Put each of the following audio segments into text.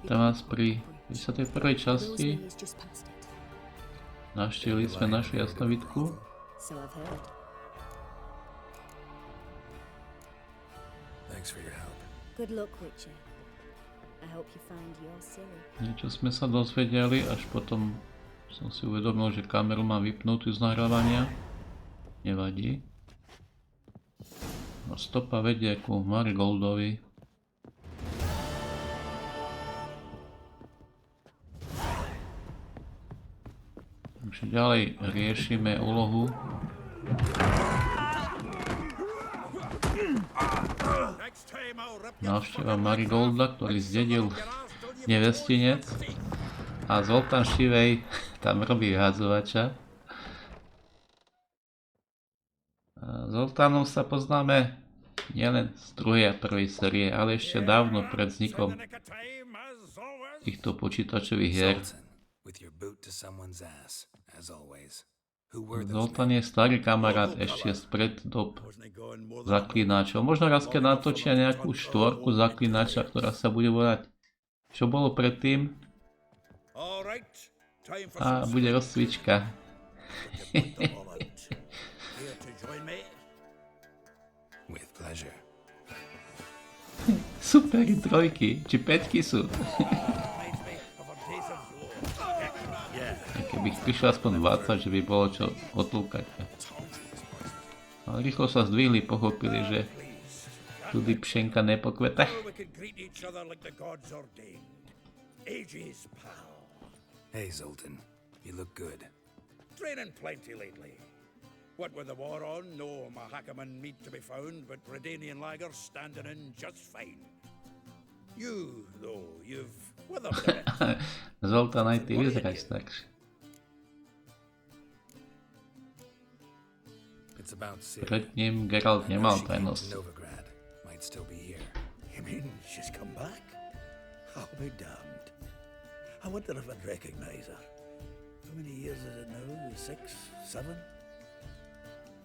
Vítam vás pri 51. časti. Navštívili sme našu jasnovidku. Niečo sme sa dozvedeli, až potom som si uvedomil, že kameru mám vypnutú z nahrávania. Nevadí. No, stopa vedie ku marigoldovi. Takže ďalej riešime úlohu. Návšteva marigolda, ktorý zdedil nevestinec. A Zoltán Šivej tam robí hádzovača. Zoltánom sa poznáme nielen z druhej a prvej série, ale ešte dávno pred vznikom týchto počítačových hier. Zoltán je starý kamarát ešte spred dob Zaklinačov. Možno raz keď natočia nejakú štvorku Zaklinača, ktorá sa bude volať Čo bolo predtým? A bude rozcvička. Super, trojky, či päťky sú. Keby prišlo aspoň 20, že by bolo čo otlúkať. Ale rýchlo sa zdvihli, pochopili, že tudy pšenka nepokveta. Hey Zoltan, you look good. Training plenty lately. What with the war on, no Mahakaman meat to be found, but Redanian lagers standing in just fine. You, though, you've withered a bit. Zoltán, aj ty vyzeráš takž. Pred ním Geralt nemal tajnosť. You mean she's come back? I'll be damned. I wonder if I'd recognize her. How many years is it now? 6, 7?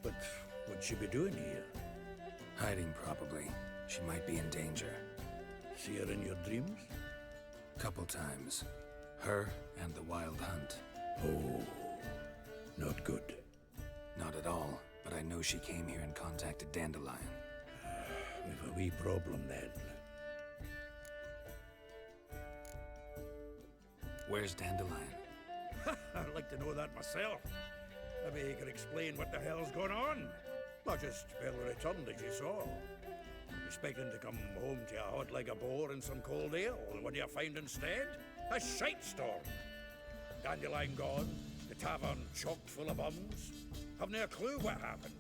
But what'd she be doing here? Hiding, probably. She might be in danger. See her in your dreams? Couple times. Her and the wild hunt. Oh, not good. Not at all, but I know she came here and contacted Dandelion. We've a wee problem then. Where's Dandelion? I'd like to know that myself. Maybe he could explain what the hell's going on. Not just barely returned as you saw. Expecting to come home to a hot like a boar and some cold ale, and what do you find instead? A shite storm. Dandelion gone, the tavern chocked full of bums. Haven't a clue what happened.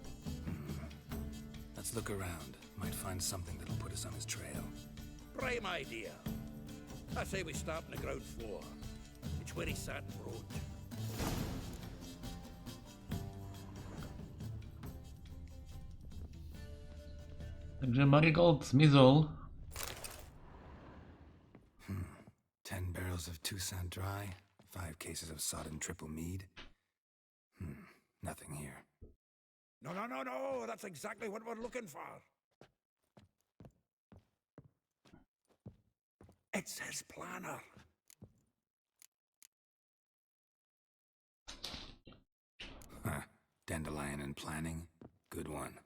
Let's look around. Might find something that'll put us on his trail. Prime idea. I say we start on the ground floor. It's where he sat and wrote. Takže Marigold zmizol. 10 barrels of Toussaint dry, 5 cases of sodden triple mead. Nothing here. No, that's exactly what we're looking for. It's his planner. Dandelion and planning, good one.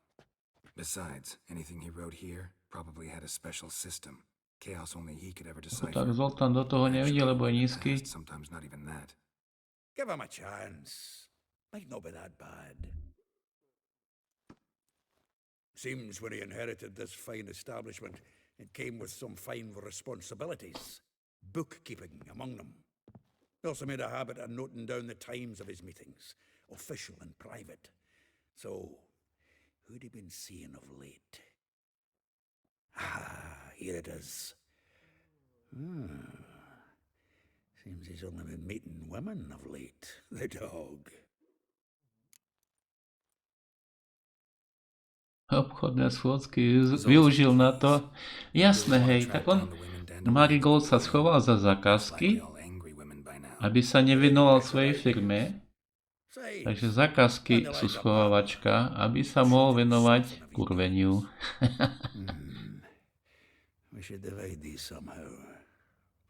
Besides, anything he wrote here probably had a special system. Chaos only he could ever decipher. Tak Zoltán do toho nevidie, lebo je nízky. Sometimes not even that. Give him a chance. Might not be that bad. Seems when he inherited this fine establishment, it came with some fine responsibilities. Bookkeeping among them. He also made a habit of noting down the times of his meetings, official and private. So, who'd he been seeing of late? Here it is. Seems he's only been meeting women of late, the dog. Obchodné schôdzky využil na to. Jasné, hej, tak on Marigold sa schoval za zákazky, aby sa nevenoval svojej firme. Takže zákazky sú schovávačka, aby sa mohol venovať kurveniu. We should divide these somehow.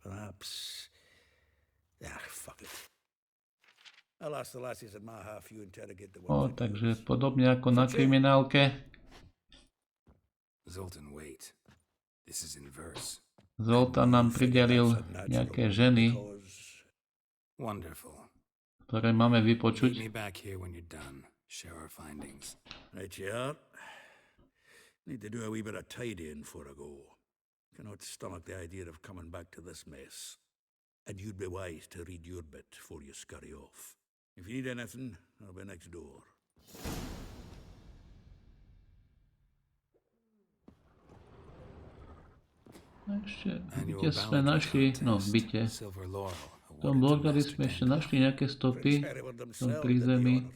Perhaps perhaps. Ah, fuck it. I'll ask the lassies at my half, you interrogate the ones. Takže podobne ako na kriminálke. Zoltan, wait. This is in verse. Zoltán nám pridelil nejaké ženy, Wonderful. ktoré máme Meet vypočuť. me back here when you're done. Share our findings. Right, you are. Need to do a wee bit of tidying before I go. Cannot stomach the idea of coming back to this mess. And you'd be wise to read your bit before you scurry off. If you need anything, I'll be next door. Ešte v byte sme našli, v byte. Silver laurel. V tom bordeli sme ešte našli nejaké stopy v tom prízemí.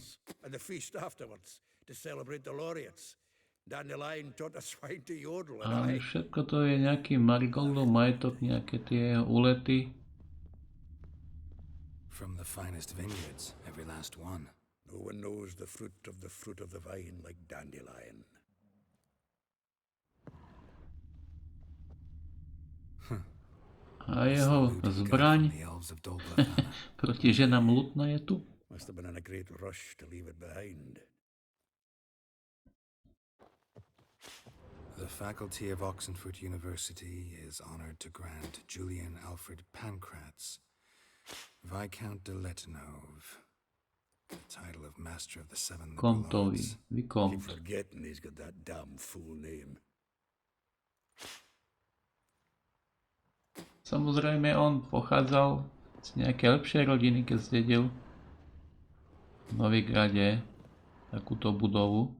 And the feast afterwards to celebrate the laureates. Dandelion taught a swine to yodel, A and I... všetko to je nejaký marigoldov majetok, nejaké tie úlety. From the finest vineyards, every last one. No one knows the fruit of the vine like dandelion. A jeho zbraň The elves of Zlotána. proti ženám Lutna je tu. Must have been in a great rush to leave it behind. The faculty of Oxenford University is honored to grant Julian Alfred Pancratz, Viscount de Letenove, the title of Master of the Seven Liberal Kontovi, Arts. Keep Vikont. forgetting he's got that damn fool name. Samozrejme on pochádzal z nejakej lepšej rodiny, keď zdedil v Novigrade takúto budovu.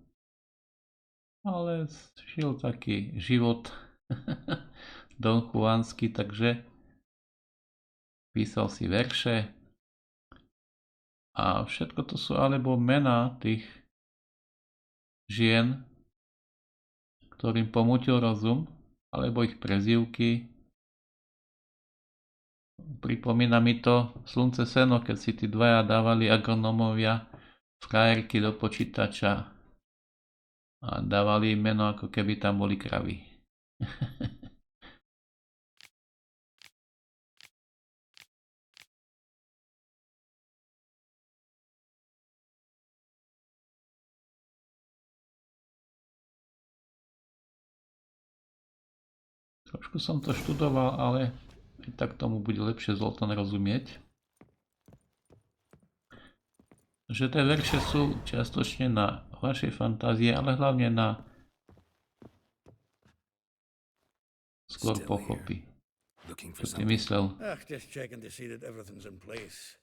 Ale žil taký život Don Juansky, takže písal si verše a všetko to sú alebo mená tých žien, ktorým pomútil rozum, alebo ich prezývky. Pripomína mi to Slunce seno, keď si tí dvaja dávali agronómovia frajerky do počítača a dávali im meno, ako keby tam boli kravy. Trošku som to študoval, ale aj tak tomu bude lepšie Zoltán rozumieť. Že tie verše sú čiastočne na vašej fantázie, ale hlavne na skôr pochopy. Čo ty myslel? Ah, just checking to see that everything's in place.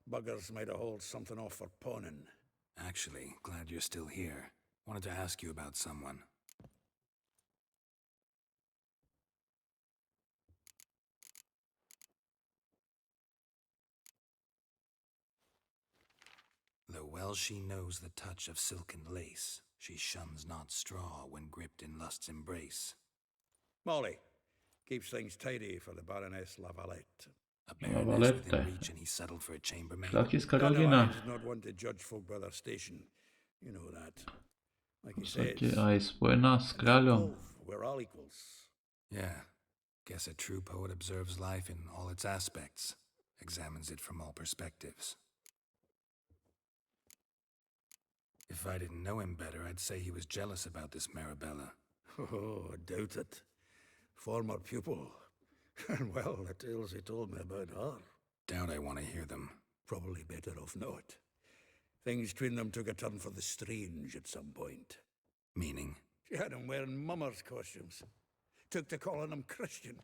Buggers might have hauled something off for pawning. Actually, glad you're still here. Wanted to ask you about someone. Though well she knows the touch of silken lace, she shuns not straw when gripped in lust's embrace. Molly keeps things tidy for the Baroness Lavalette. A baroness within reach, and he settled for a chambermaid. Šlachtická rodina. Dandelion's not one to judge folk by their station. You know that. Like V he says, podstate aj spojená s kráľom. we're all equals. Yeah, guess a true poet observes life in all its aspects, examines it from all perspectives. If I didn't know him better, I'd say he was jealous about this Marabella. Oh, I doubt it. Former pupil. And well, the tales he told me about her. Doubt I want to hear them. Probably better off not. Things between them took a turn for the strange at some point. Meaning? She had him wearing mummers' costumes. Took to calling him Christian,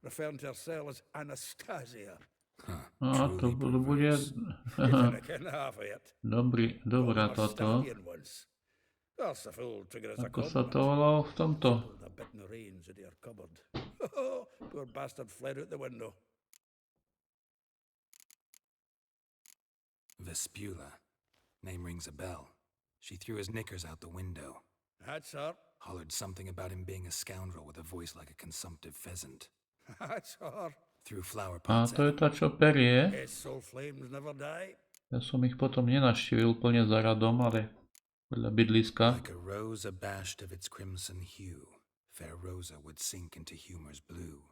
referring to herself as Anastasia. Huh. A to truly bude perverse. I can half of it. dobrá Called him a toto. stallion once. That's the fool took it as a Ako sa to compliment. volalo v tomto? Pulled a bit in the reins into her cupboard. Poor bastard fled out the window. Vespula. Name rings a bell. She threw his knickers out the window. That's her. Hollered something about him being a scoundrel with a voice like a consumptive pheasant. That's her. Threw flower A pots to at je him. tá, čo perie. His soul flames never die. Ja som ich potom nenaštívil úplne za radom, ale podľa bydliska. Like a rose abashed of its crimson hue, fair Rosa would sink into humor's blue.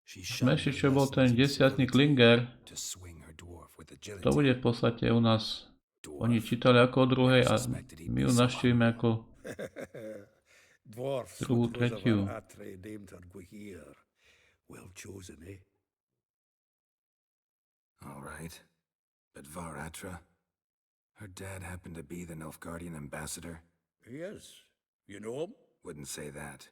Smeši, čo bol ten 10. klinger, to swing her dwarf with agility. to bude v podstate u nás. Oni čítali ako o druhej a my ju naštívime ako Dwarfs druhú, with those of tretiu. our atre named her Gwyhir. Well chosen, eh? All right. But Varatra? Her dad happened to be the Nilfgaardian ambassador? Yes. You know him? Wouldn't say that.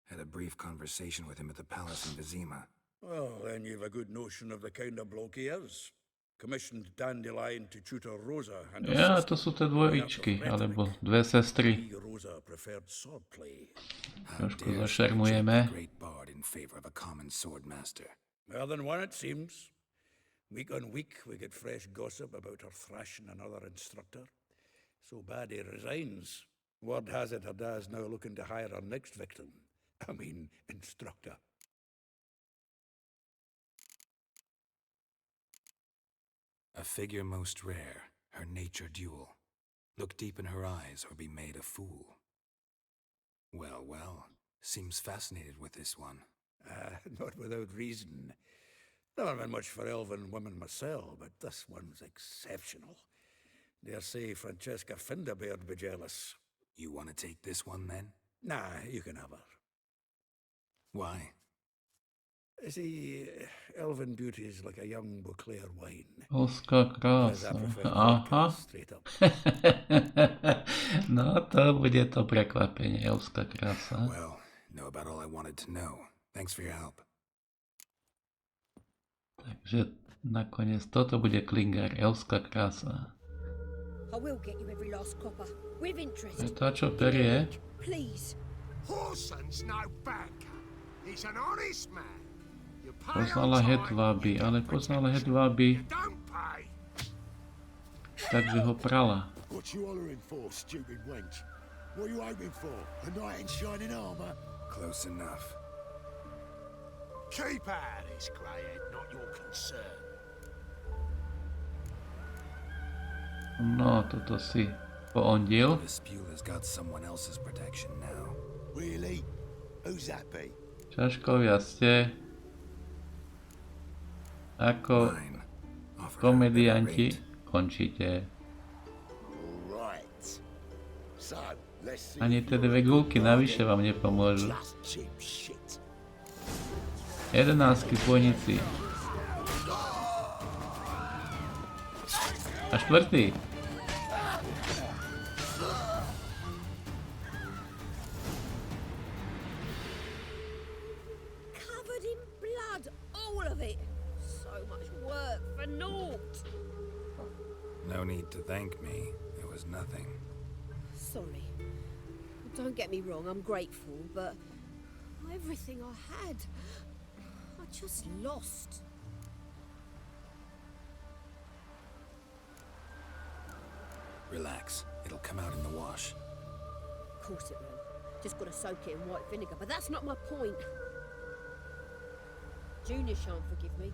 Had a brief conversation with him at the palace in Vizima. Well, then you've a good notion of the kind of bloke he is. Commissioned Dandelion to tutor Rosa and her Ja, sister. to sú tie dvojičky, alebo dve sestry. Rosa preferred swordplay. Trošku Dare she zašermujeme. reject the great bard in favor of a common swordmaster. More than one, it seems. Week on week, we get fresh gossip about her thrashing another instructor. So bad he resigns. Word has it her dad's now looking to hire her next victim. I mean, instructor. A figure most rare, her nature dual. Look deep in her eyes or be made a fool. Well, well, seems fascinated with this one. Not without reason. Never been much for elven women myself, but this one's exceptional. Dare say Francesca Finderbeard be jealous. You want to take this one then? Nah, you can have her. Why? See, elven beauty is like a young Beauclair wine. Polská Whereas krása. I prefer Aha. vodka straight up. No, to bude to prekvapenie. Polská krása. Well, know about all I wanted to know. Thanks for your help. Takže nakoniec toto bude klinger. Elská krása. I will get you every last copper, with interest. Je to, čo perie. Please. Horson's no banker. He's an honest man. You pay Poznala on time, hedváby, you ale get poznala protection. hedváby, You don't pay. takže ho prala. What you hollering for, stupid wench? What are you hoping for? A knight in shining armour? Close enough. Keep out of this, greyhead, not your concern. No, toto si poondil. The Spule has got someone else's protection now. Really? Who's that be? Čaškovia ste ako Fine. Offer her a better komedianti rate. končíte. Right. So, let's see. Ani if tie you're dve a gulky good navyše bargain. vám nepomôžu. Just cheap shit. 11 bojníci. A štvrtý. Covered in blood, all of it. So much work for naught. No need to thank me. It was nothing. Sorry. Don't get me wrong, I'm grateful, but everything I had, I just lost. Relax. It'll come out in the wash. Of course it will. Just gotta soak it in white vinegar, but that's not my point. Junior shan't forgive me.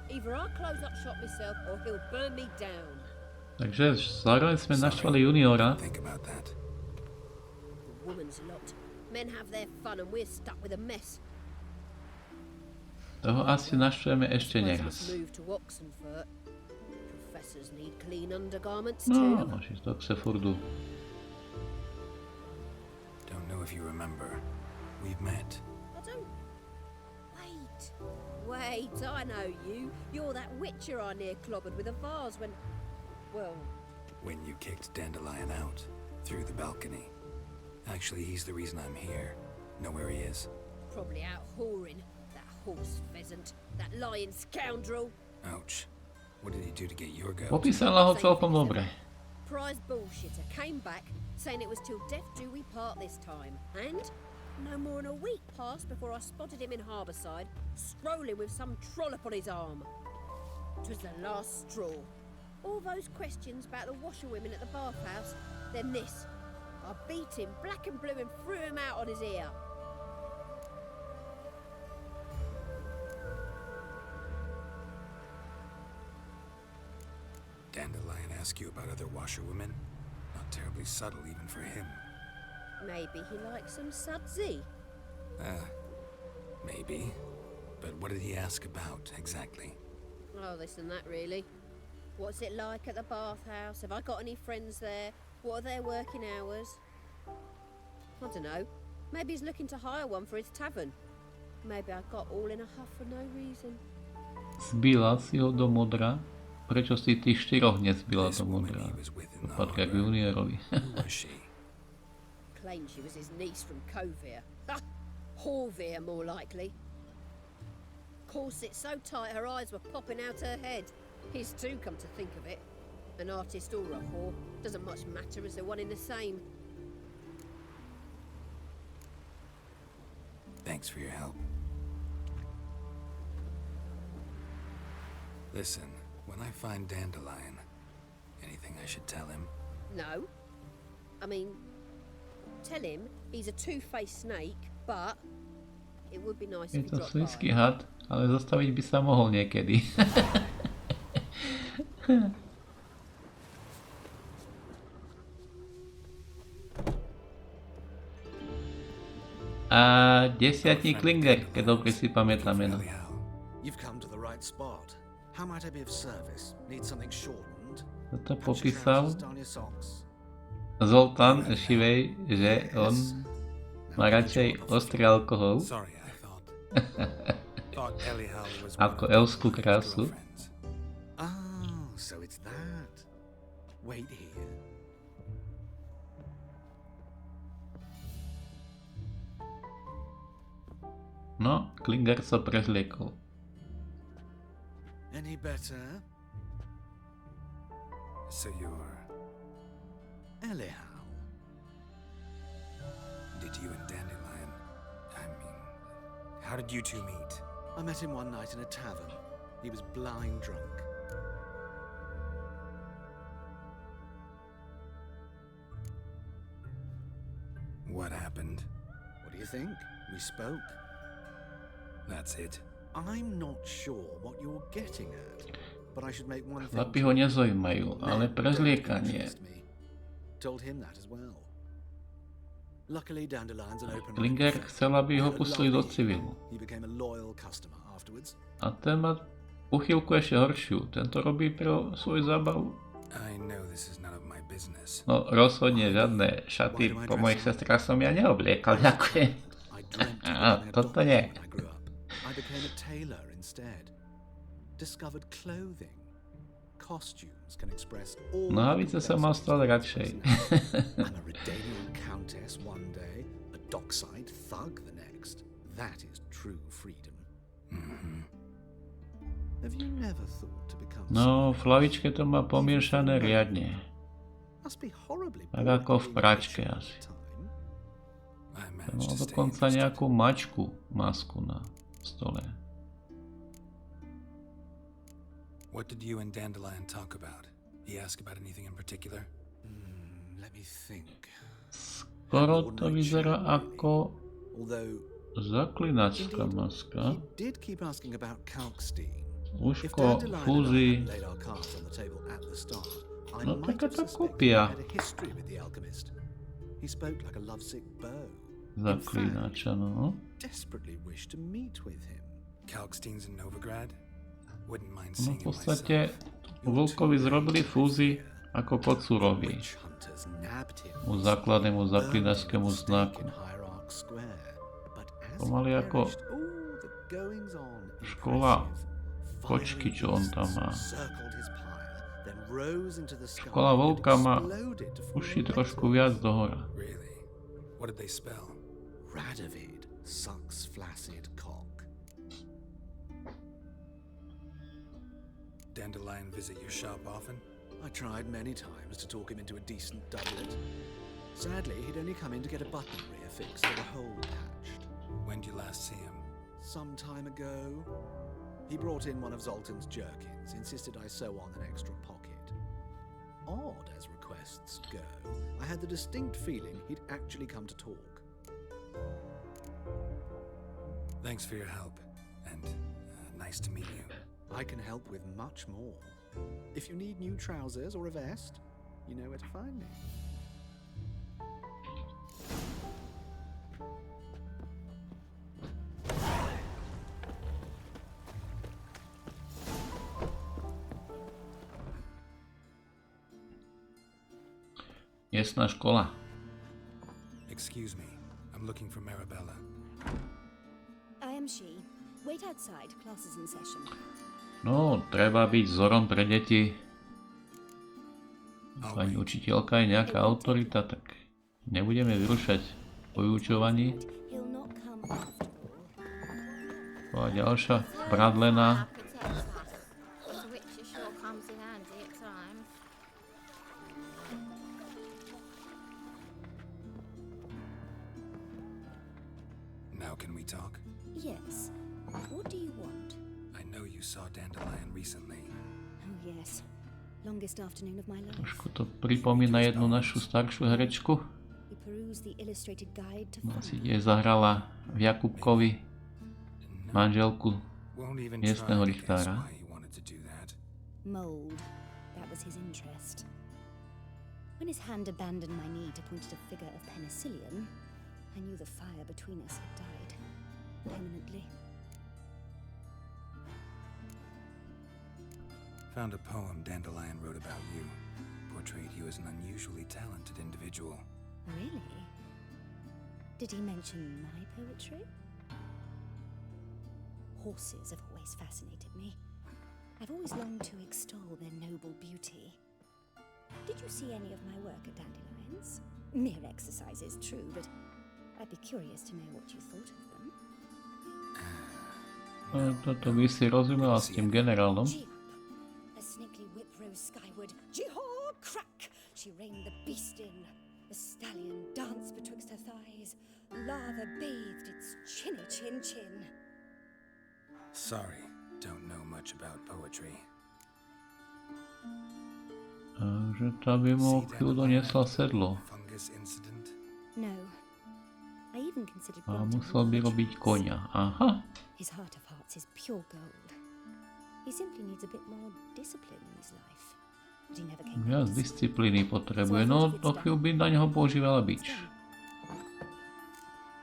Either I'll close up shop myself or he'll burn me down. Takže zároveň sme naštvali juniora. Think about that. The woman's lot. Men have their fun and we're stuck with a mess. Toho asi naštveme ešte Suppose neraz. let's move to Oxenfurt. Professors need clean undergarments No, too. môžeš do Oxfordu. Don't know if you remember. We've met. I don't. Wait, I know you. You're that witcher I near clobbered with a vase when. Well, When you kicked Dandelion out. Through the balcony. Actually, he's the reason I'm here. Know where he is? probably out whoring. That horse pheasant. That lying scoundrel. Ouch. What did he do to get your goat? Popísala ho celkom dobre. Prize bullshitter came back saying it was till death do we part this time. And no more than a week passed before I spotted him in Harbourside, strolling with some trollop on his arm. 'Twas the last straw. All those questions about the washerwomen at the bathhouse, then this. I beat him black and blue and threw him out on his ear. Dandelion ask you about other washerwomen? Not terribly subtle even for him. Maybe he likes some sudsy. Maybe. But what did he ask about, exactly? Oh, this and that, really. What's it like at the bathhouse? Have I got any friends there? What are their working hours? I don't know. Maybe he's looking to hire one for his tavern. Maybe I got all in a huff for no reason. Zbila si ho do modra? Prečo si tých 4 nezbila do modra? Patria k juniorovi. Claimed she was his niece from Covere. Ha! Horvere, more likely. Corset so tight her eyes were popping out her head. His too, come to think of it. An artist or a whore. Doesn't much matter as they're one in the same. Thanks for your help. Listen, when I find Dandelion, anything I should tell him? No. I mean, tell him he's a two-faced snake, but it would be nice Je if he to dropped slízky by. had, ale zastaviť by sa mohol niekedy. A 10 Klinger, keď dobre si pamätám meno. You've come to the right spot. How might I be of service? Need something shortened? Toto Patch your popísal trousers down your socks? Zoltán Šivej, že on má radšej ostrý alkohol Sorry, I thought Eliel was ako elskú krásu. Oh, so it's that. Wait here. No, Klinger sa prezliekol. Any better? So you're... Anyhow. Did you and Dandelion... I mean... How did you two meet? I met him one night in a tavern. He was blind drunk. What happened? What do you think? We spoke. That's it. I'm not sure what you're getting at, but I should make one thing. Chlapi ho nezaujímajú, ale prezliekanie. Told him that as well. Luckily, Dandelion's an open. Klinger chcel, aby ho pustili do civilu. He became a loyal customer afterwards. A ten má uchylku ešte horšiu. Tento robí pro svoju zábavu. I know this is none of my business. No rozhodne žiadne šaty po mojich sestrách som ja neobliekal, ďakujem. Toto nie. I became a tailor instead. Discovered clothing. Costumes can express all. Nohavice som mal stále radšej. I'm a Redanian countess one day, a dockside thug the next. That is true freedom. Have you never thought to become? No, v hlavičke to má pomiešané riadne. Must be horribly. Tak ako v pračke asi. I To managed mal to stay dokonca interested. nejakú mačku, masku na stole. What did you and Dandelion talk about? He asked about anything in particular? Let me think. Skoro to vyzerá ako Although zaklinačská maska. he did keep asking about Kalkstein. If Uško, Dandelion and I fúzy. had laid our cards on the table at the start, I No, might taká have tá suspected kopia. he had a history with the alchemist. He spoke like a lovesick beau. Zaklinača, no. Desperately wished to meet with him. Kalkstein's in Novigrad? Wouldn't mind No seeing v him podstate myself. Vlkovi zrobili fúzy ako Kocurovi. Witch hunters nabbed him. Mu základnému Earned zaklinačskému him a stake znaku. in Hierarch Square. But as Pomaly he ako perished, all the goings-on škola impressive, kočky, čo on tam má. circled his pyre, then rose into the sky Škola and vlka má exploded to form uši a trošku meteor. viac dohora. Really? What did they spell? Radovid sucks flaccid cock. Dandelion visit your shop often? I tried many times to talk him into a decent doublet. Sadly, he'd only come in to get a button reaffixed or a hole patched. When did you last see him? Some time ago, he brought in one of Zoltan's jerkins, insisted I sew on an extra pocket. Odd as requests go, I had the distinct feeling he'd actually come to talk. Thanks for your help, and nice to meet you. I can help with much more. If you need new trousers or a vest, you know where to find me. Miestna škola. Excuse me, I'm looking for Marabella. I am she. Wait outside. Class is in session. No, treba byť vzorom pre deti. Pani učiteľka je nejaká autorita, tak nebudeme vyrušať po vyučovaní. He'll not come after all. A ďalšia bradlená. Now can we talk? Yes. What do you want? I know you saw Dandelion recently. Oh, yes. Longest afternoon of my life. Trošku to pripomína jednu našu staršiu herečku. We perused the illustrated guide to Ona si tiež zahrala v Jakubkovi manželku Won't even miestneho try to guess richtára. why he wanted to do that. mold. That was his interest. When his hand abandoned my knee to point at a figure of penicillium, I knew the fire between us had died permanently. Found a poem Dandelion wrote about you. Portrayed you as an unusually talented individual. Really? Did he mention my poetry? Horses have always fascinated me. I've always longed to extol their noble beauty. Did you see any of my work at Dandelions? Mere exercises, true, but I'd be curious to know what you thought of them. Toto by si rozumela s tým generálom. Gee up. A snaky whip rose skyward. Jihad crack! She reined the beast in. The stallion danced betwixt her thighs. Lava bathed its chinny chin chin. Sorry, don't know much about poetry. Že tá by mu chvíľu doniesla sedlo. Fungus incident? No. I even considered A wanting musel by to robiť watch konia. Aha. His heart of hearts is pure gold. He simply needs a bit more discipline in his life. But he never came back Viac to school. disciplíny potrebuje. No, do chvíľu by na neho používala bič.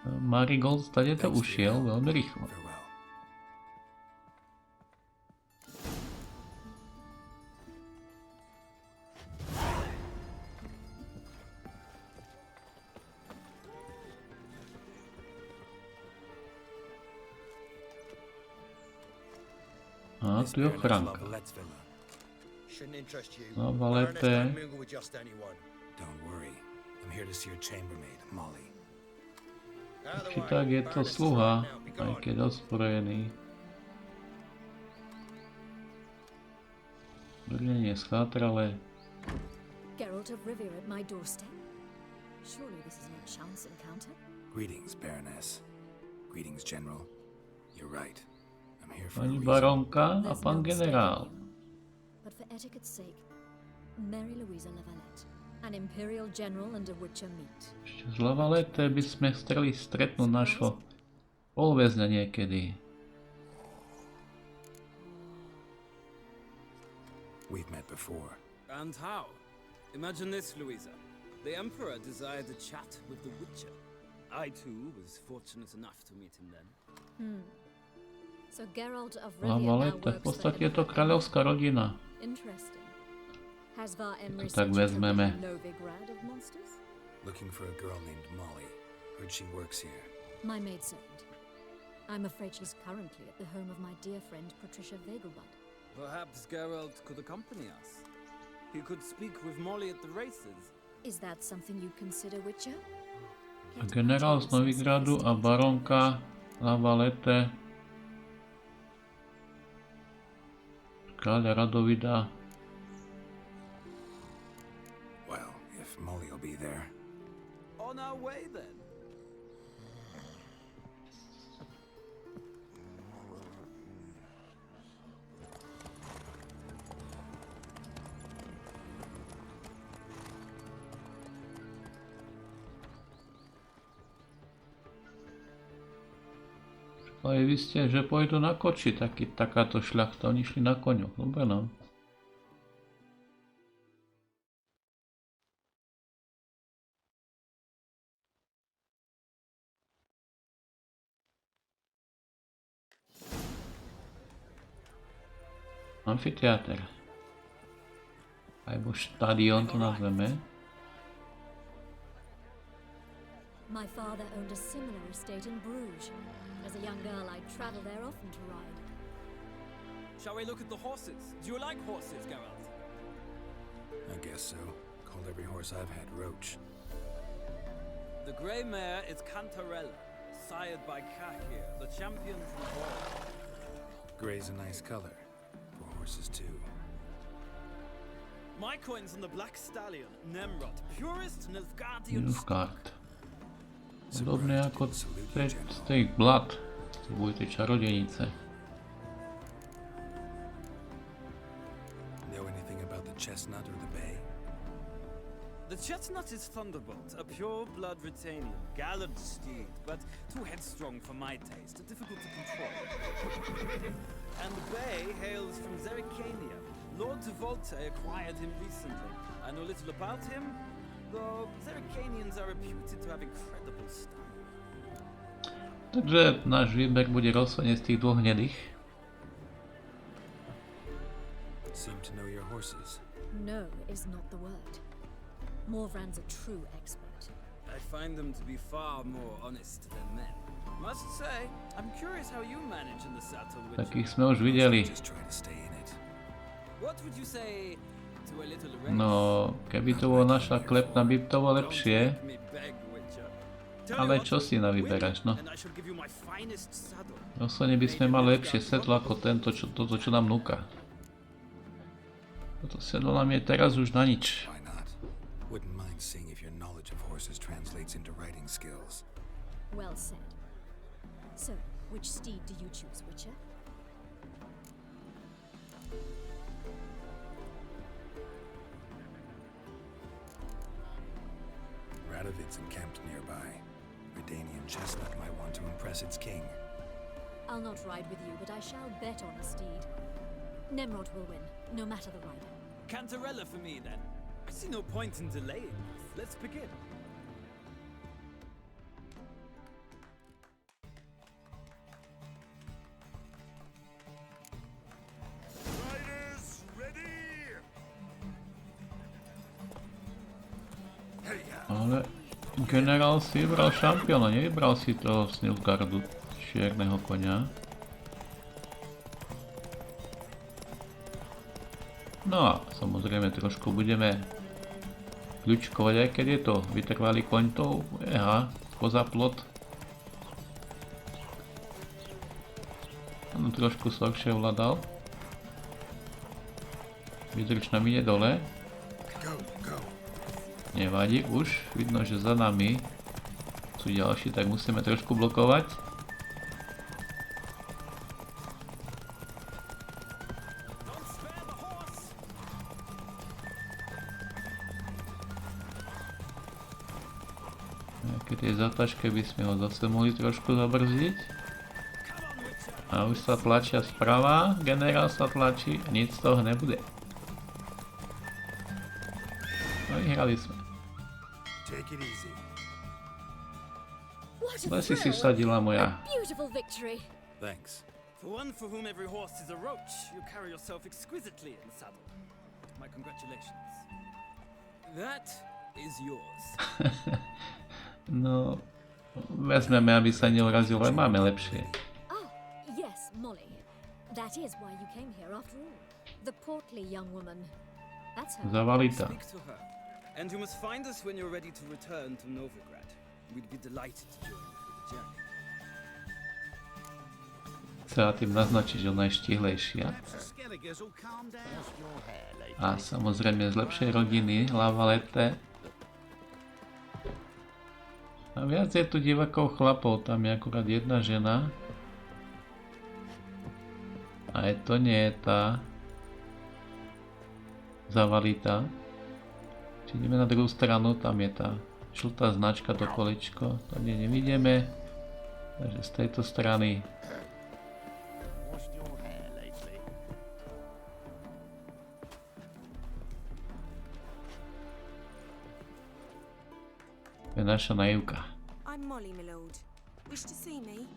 Marigold stade to ušiel veľmi rýchlo. Farewell. A tu je ochránka. Shouldn't interest you. No, Baroness valete. can't mingle with just anyone. Don't worry. I'm here to see your chambermaid, Molly. Out of the Či way. tak je to Baroness is sluha, right now. Be aj gone. keď ozbrojený. Brnenie schátrale. Geralt of Rivia at my doorstep? Surely this is no chance encounter? Greetings, Baroness. Greetings, General. You're right. I'm here for a Pani reason. baronka a There's pán no mistaking generál. you. But for etiquette's sake, Mary Louisa Lavalette, an imperial general and a witcher meet. Ešte z Lavalete by sme chceli stretnúť našho polväzňa niekedy. We've met before. And how? Imagine this, Louisa. The Emperor desired a chat with the Witcher. I, too, was fortunate enough to meet him then. So Geralt of Rivia now Lavalete, v works for podstate je to Emperor. kráľovská rodina. Interesting. Has Var Emry tak sent you from vezmeme. the Novigrad of monsters? Looking for a girl named Molly. Heard she works here. My maidservant. I'm afraid she's currently at the home of my dear friend Patricia Vegelbud. Perhaps Geralt could accompany us. He could speak with Molly at the races. Is that something you consider, Witcher? A generál z Novigradu a baronka Lavalete. Kráľa Radovida. Well, if Molly will be there. On our way, then. Ale vy ste, že pôjdu na koči, takáto šľachta, oni šli na koňoch. Dobre, no. Amfiteáter. Alebo štadión to nazveme. My father owned a similar estate in Bruges. As a young girl, I'd travel there often to ride. Shall we look at the horses? Do you like horses, Geralt? I guess so. Called every horse I've had Roach. The grey mare is Cantarella, sired by Kakir, the champion from Bola. Gray's a nice color. For horses, too. My coin's on the black stallion, Nemrod, purest Nilfgaardian Nilfgaard. Podobne ako z tej Blood. To boli tie čarodejnice. Know anything about the chestnut or the bay? The chestnut is Thunderbolt, a pure-blood Britannian, gallant steed, but too headstrong for my taste, difficult to control. And the bay hails from Zericania. Lord de Volte acquired him recently. I know little about him, though Zericanians are reputed to have incredible style. Takže náš výber bude rozhodne z tých dvoch hnedých. Seem to know your horses. No is not the word. Morvran's a true expert. I find them to be far more honest than men. Must say, I'm curious how you manage in the saddle with Takých sme už videli. Just try to stay in it. What would you say to a little race? No, keby to bolo naša klepna, by to bolo lepšie. Ale čo si navyberáš, no? Rozhodne by sme mali lepšie sedlo ako toto, čo nám núka. Toto sedlo nám je teraz už na nič. Why not? Wouldn't mind seeing if your knowledge of horses translates into riding skills. Well said. So, which steed do you choose, Witcher? Radovid's encamped nearby. Redanian chestnut might want to impress its king. I'll not ride with you, but I shall bet on a steed. Nemrod will win, no matter the rider. Cantarella for me, then. I see no point in delaying this. Let's begin. Riders, ready! Ale generál si vybral šampióna, nevybral si toho z Nilfgaardu čierneho konia. No a samozrejme trošku budeme kľučkovať, aj keď je to vytrvalý koň, to spoza plot. On trošku slabšie ovládal. Vydrž nám ide dole. Nevadí, už vidno, že za nami sú ďalší, tak musíme trošku blokovať. Nejaké tie zatačke by sme ho zase mohli trošku zabrzdiť. A už sa tlačia sprava, generál sa tlačí a nic z toho nebude. No vyhrali sme. Lesy si vsadila moja. Beautiful victory. Thanks. For one for whom every horse is a roach, you carry yourself exquisitely in the saddle. My congratulations. That is yours. No, vezmeme, aby sa neurazil, ale máme lepšie. Ah, yes, Molly. That is why you came here after all. The portly young woman. That's her. Zavalita. Speak to her. And you must find us when you're ready to return to Novigrad. We'd be delighted to join you for the journey. Chcela tým naznačiť, že ona je štihlejšia. A samozrejme z lepšej rodiny, Lavalete. A viac je tu divakov chlapov, tam je akurát jedna žena. A to nie je tá Zavalita. Či ideme na druhú stranu, tam je tá žltá značka, to količko, to nevidíme. Takže z tejto strany je naša naivka. I'm Molly, my lord. Wish to see me?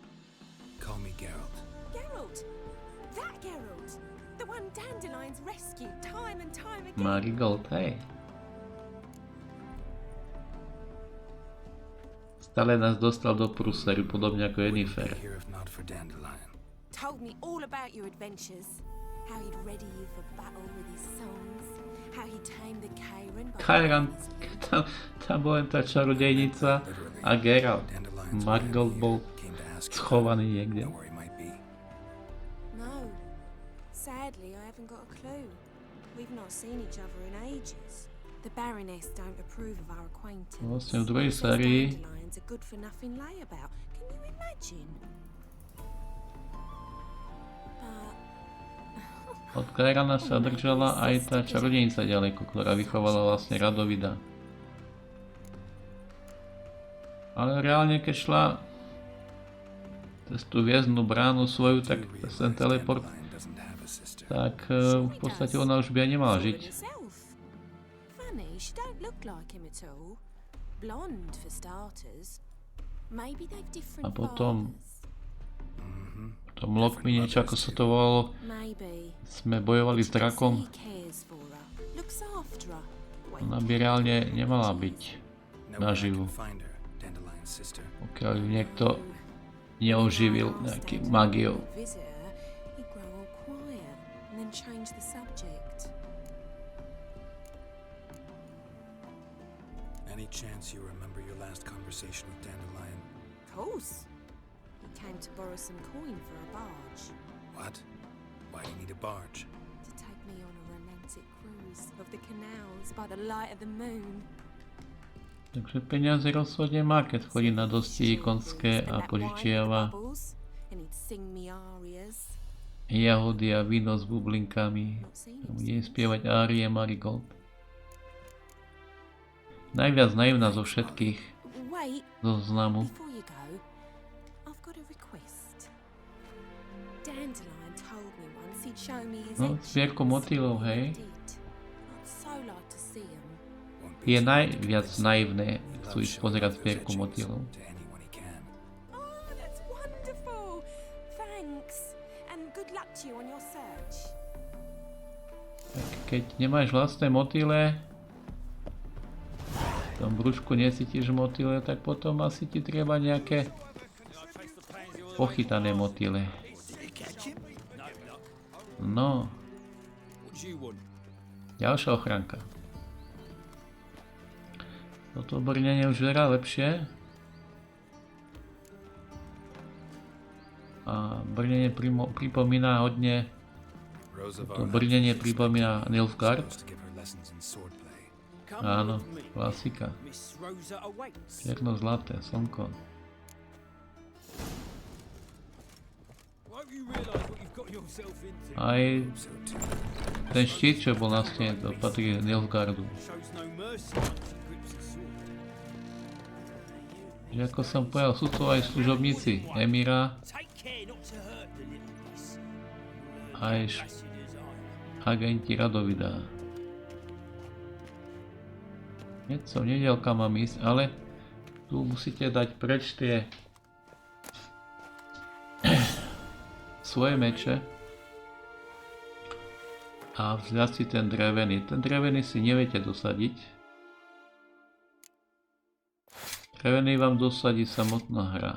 Call me Geralt. Geralt! That Geralt! The one Dandelions rescued time and time again. Marigolda, hej. Stále nás dostal do prúseru, podobne ako Jennifer. Here if not for Dandelion. Told me all about your adventures. How he'd ready you for battle with his songs. How he tamed the Kairan by Kairan, tam bola tá čarodejnica a Geralt. Marigold bol schovaný niekde. Know where he might be. No. Sadly, I haven't got a clue. We've not seen each other in ages. The Baroness don't approve of our acquaintance. Vlastne v druhej Says sérii dandelions are good for nothing layabout. Can you imagine? But od Kairana sa držala aj tá čarodejnica ďaleko, ktorá vychovala vlastne Radovida. Ale reálne, keď šla cez tú hviezdnu bránu svoju, tak cez ten teleport, tak v podstate ona už by aj nemala žiť. funny, she don't look like him at all. Blonde for starters. Maybe they've different A potom barbers. v tom Lokmine, čo ako sa to volalo, Maybe. sme bojovali s drakom. He cares for her. Looks after her. Ona by reálne nemala byť Know where I naživu, can find her, Dandelion's sister. pokiaľ ju niekto neoživil nejaký magiou. Visit her, he'd grow all quiet and then change the subject. Any chance you remember your last conversation with Dandelion? Of course. He came to borrow some coin for a barge. What? Why do you need a barge? To take me on a romantic cruise of the canals by the light of the moon. Takže peniaze rozhodne má, keď chodí na dosti konské a požičiava And he'd sing me arias. jahody a víno s bublinkami. Not seen A him bude since. spievať árie Marigold. Najviac naivná zo všetkých Wait, zo zoznamu. before you go, I've got a request. Dandelion told me once he'd show me his No, zbierku motýlov, hej. Did. I'd so like to see him. Won't Je be najviac naivné, chcú ísť pozerať zbierku motýlov. to anyone he can. Oh, that's wonderful. Thanks. And good luck to you on your search. Tak keď nemáš vlastné motýle, v tom brúšku necítiš motýle, tak potom asi ti treba nejaké pochytané motýle. No, ďalšia ochranka. Toto brnenie už vyzerá lepšie. A brnenie pripomína hodne, Rose of to our brnenie pripomína Nilfgaard. supposed to give her lessons in swordplay. Áno, klasika. Miss Rosa awaits. Čierno-zlaté, slnko. Won't you realise what you've got yourself into? Aj ten štít, čo bol na stene, to patrí Nilfgaardu. Shows no mercy once she grips the sword. Že ako som povedal, sú to aj služobníci Emíra, Take care not to hurt the little miss. aj agenti Radovida. Hneď som nevedel, kam mám ísť, ale tu musíte dať preč tie svoje meče a vziať si ten drevený. Ten drevený si neviete dosadiť. Drevený vám dosadí samotná hra.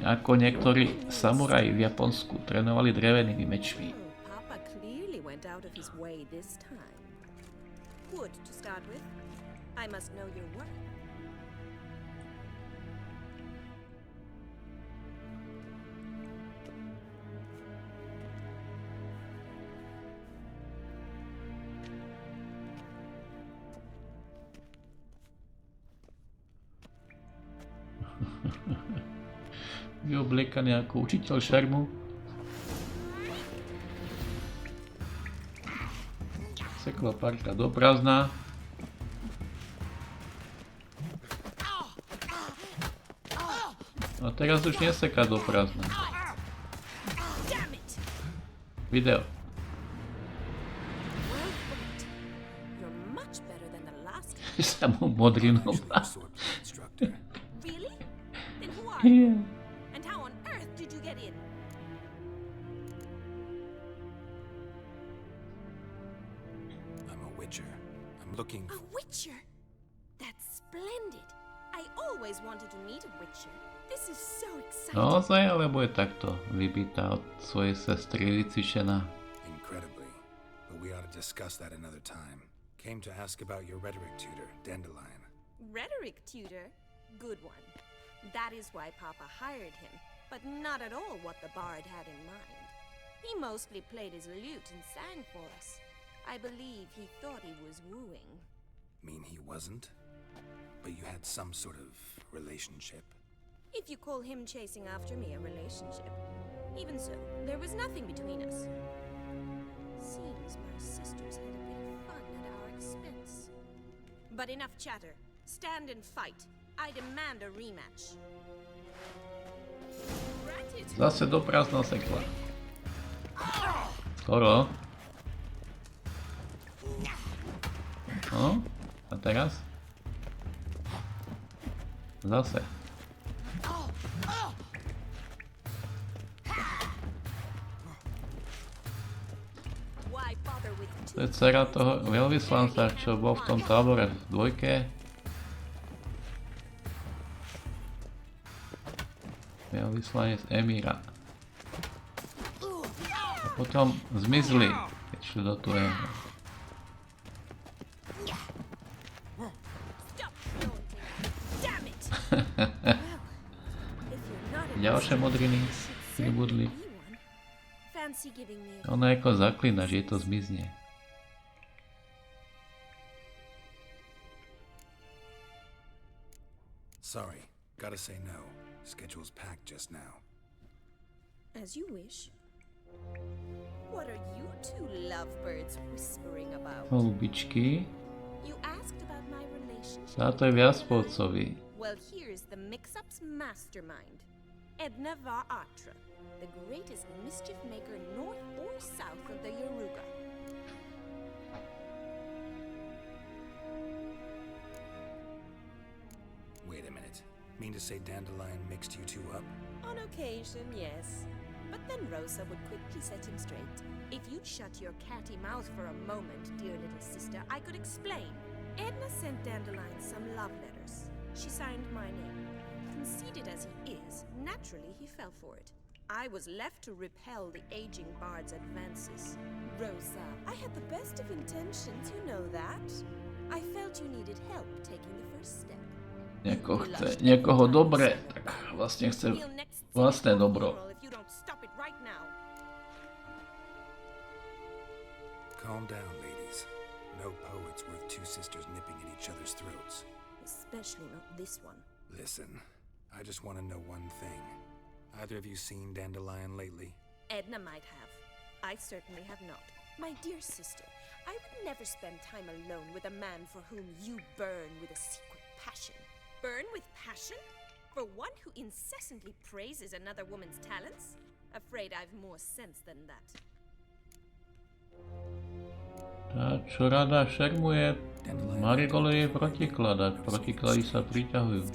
Ako niektorí samuraji v Japonsku trénovali drevenými mečmi. Oh, Papa clearly went out of his way this time. Wood to start with. I must know your work. Vyobliekaný ako učiteľ šarmu. Sekla parka do prázdna. A teraz už neseká do prázdna. Damn it! Video. Well fought. You're much better than the last. Sa mu modrinou. Swordplay instructor. Really? Then who are you? Yeah. And how on earth did you get in? looking A for? witcher? That's splendid. I always wanted to meet a witcher. This is so exciting. Naozaj, alebo je takto vybitá od svojej sestry vycvičená? Incredibly. But we ought to discuss that another time. Came to ask about your rhetoric tutor, Dandelion. Rhetoric tutor? Good one. That is why Papa hired him, but not at all what the bard had in mind. He mostly played his lute and sang for us. I believe he thought he was wooing. Mean he wasn't? But you had some sort of relationship? If you call him chasing after me a relationship. Even so, there was nothing between us. Seems my sisters had a bit of fun at our expense. But enough chatter. Stand and fight. I demand a rematch. Granted. Zase do prázdna sekla. Skoro. No, a teraz? Zase. Why bother with To je dcera toho veľvyslanca, čo bol v tom tábore v dvojke. Veľvyslanec Emíra. A potom zmizli, keď šli do tuhého. Ďalšie modriny pribudli. Ono je ako zaklinač, je to zmizne. Sorry, gotta say no. Schedule's packed just now. As you wish. What are you two lovebirds whispering about? Holubičky. You asked about my relationship. Táto je viacpovcovi. Well, here's the mix-up's mastermind. Edna va Atra, the greatest mischief maker north or south of the Yaruga. Wait a minute. Mean to say Dandelion mixed you two up? On occasion, yes. But then Rosa would quickly set him straight. If you'd shut your catty mouth for a moment, dear little sister, I could explain. Edna sent Dandelion some love letters. She signed my name. Conceited as he is, naturally he fell for it. I was left to repel the aging bard's advances. Rosa, I had the best of intentions, you know that. I felt you needed help taking the first step. Ako chce niekoho dobre, tak vlastne chce vlastné dobro. Calm down, ladies. No poet's worth two sisters nipping at each other's throats. Especially not this one. Listen, I just want to know one thing. Either of you seen Dandelion lately? Edna might have. I certainly have not. My dear sister, I would never spend time alone with a man for whom you burn with a secret passion. Burn with passion? For one who incessantly praises another woman's talents? Afraid I've more sense than that. Tá, čo rada šermuje, marigolda je protiklad a protiklady sa priťahujú.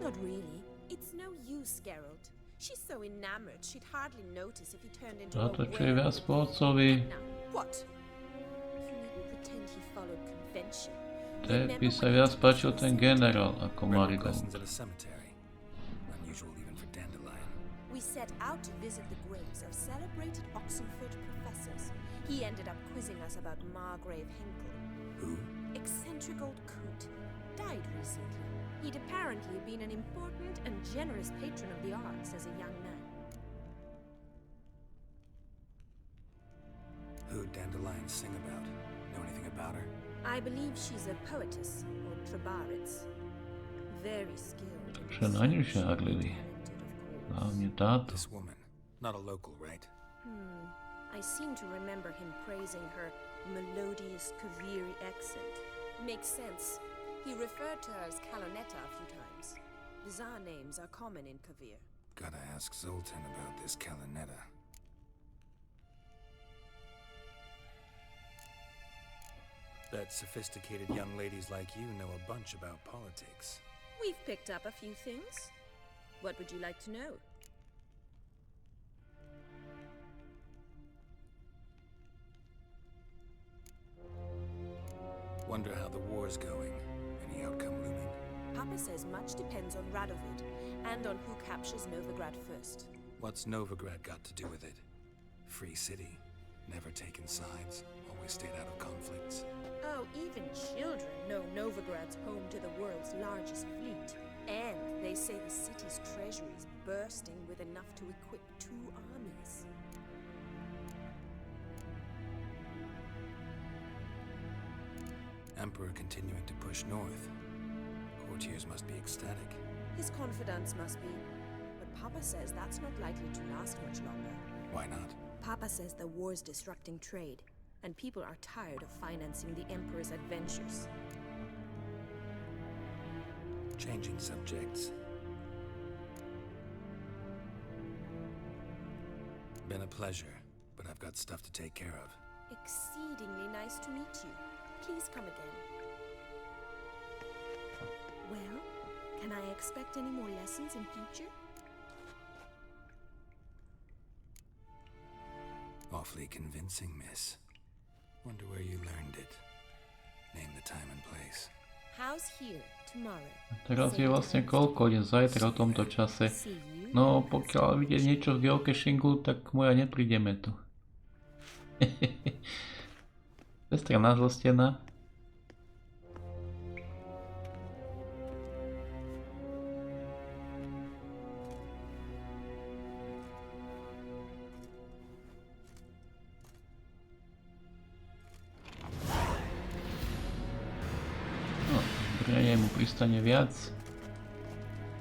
Not really. It's no use, Geralt. She's so enamored she'd hardly notice if he turned into Táto, čo je viac povcovi, What? You needn't pretend he followed convention. by sa viac páčil ten generál ako marigold. We set out to visit the graves of celebrated Oxenford professors. He ended up quizzing us about Margrave Henkel. Who? Eccentric old coot. Died recently. He'd apparently been an important and generous patron of the arts as a young man. Who'd Dandelion sing about? Know anything about her? I believe she's a poetess, or trabaritz. Very skilled. Takže na ňu žárlili. Hlavne táto. This woman, not a local, right? I seem to remember him praising her melodious Kaviri accent. Makes sense. He referred to her as Kalonetta a few times. Bizarre names are common in Kavir. Gotta ask Zoltan about this Kalonetta. Bet sophisticated young ladies like you know a bunch about politics. We've picked up a few things. What would you like to know? war's going? Any outcome looming? Papa says much depends on Radovid, and on who captures Novigrad first. What's Novigrad got to do with it? Free city. Never taken sides. Always stayed out of conflicts. Oh, even children know Novigrad's home to the world's largest fleet. And they say the city's treasury is bursting with enough to equip 2 armies. Emperor continuing to push north. Courtiers must be ecstatic. His confidants must be. But Papa says that's not likely to last much longer. Why not? Papa says the war's disrupting trade, and people are tired of financing the Emperor's adventures. Changing subjects. Been a pleasure, but I've got stuff to take care of. Exceedingly nice to meet you. Please come again. Well, can I expect any more lessons in future? Awfully convincing, miss. Wonder where you learned it. Name the time and place. How's here tomorrow? Teraz je vlastne koľko hodín zajtra o tomto čase. No pokiaľ vidieť niečo v geocachingu, tak moja neprídeme tu. Sestra nazlostená. Mu pristane viac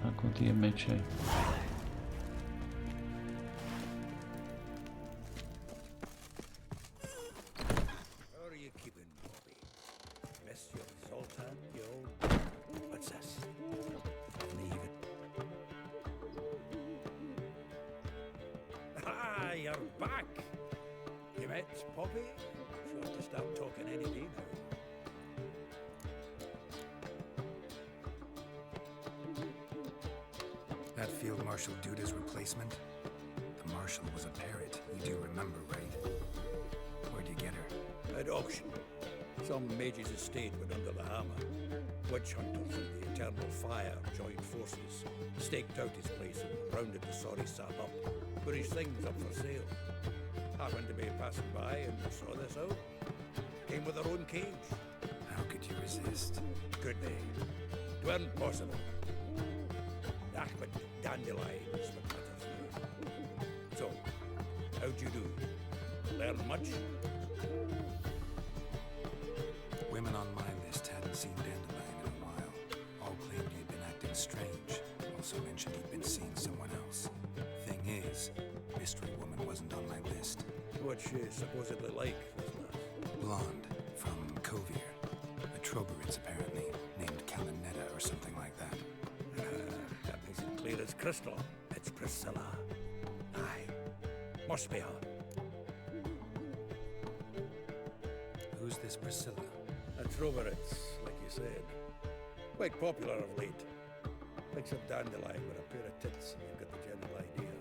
ako tie meče. How are you keeping, Bobby? Missed your Zoltan, you old... What's this? Leave it. Ah, you're back! You met Poppy? Sure to start talking any day now. That Field Marshal Duda's replacement? The Marshal was a parrot. You do remember, right? Where'd you get her? At auction. Some mage's estate went under the hammer. Witch hunters and the Eternal Fire joined forces, staked out his place and rounded the sorry sap up, put his things up for sale. Happened to be passing by and saw this out. Came with her own cage. How could you resist? Could they? 'Tweren't possible. But dandelions were matters now. So, how'd you do? Learn much? Women on my list hadn't seen Dandelion in a while. All claimed he'd been acting strange. Also mentioned he'd been seeing someone else. Thing is, Mystery Woman wasn't on my list. What's she supposedly like, this lass? Blonde, from Kovir. A Troberitz, apparently, named Kalinetta or something like that. That makes it clear as crystal. It's Priscilla. Aye. Must be her. Who's this Priscilla? A Troberitz, like you said. Quite popular of late. Picks up Dandelion with a pair of tits and you've got the general idea.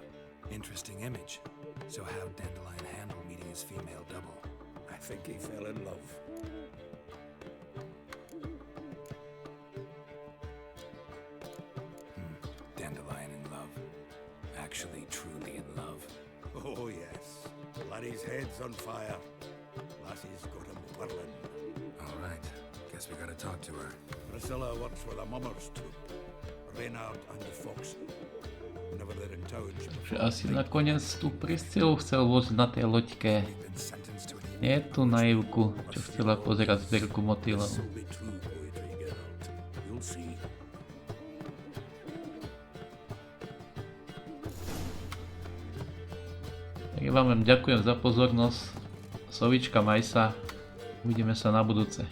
Interesting image. So how'd Dandelion handle meeting his female double? I think he fell in love. Dandelion in love. Actually, truly in love. Oh, yes. Laddie's head's on fire. Lassie's got him whirling. All right. Guess we gotta talk to her. Priscilla works for the Mummers troupe. Reynard and the Fox. Whenever they're in town, she Že asi nakoniec tú Priscilu chcel vozť na tej loďke. Nie tú naivku, čo chcela pozerať zbierku motýlov. Tak ja vám ďakujem za pozornosť. Sovička, maj sa. Uvidíme sa na budúce.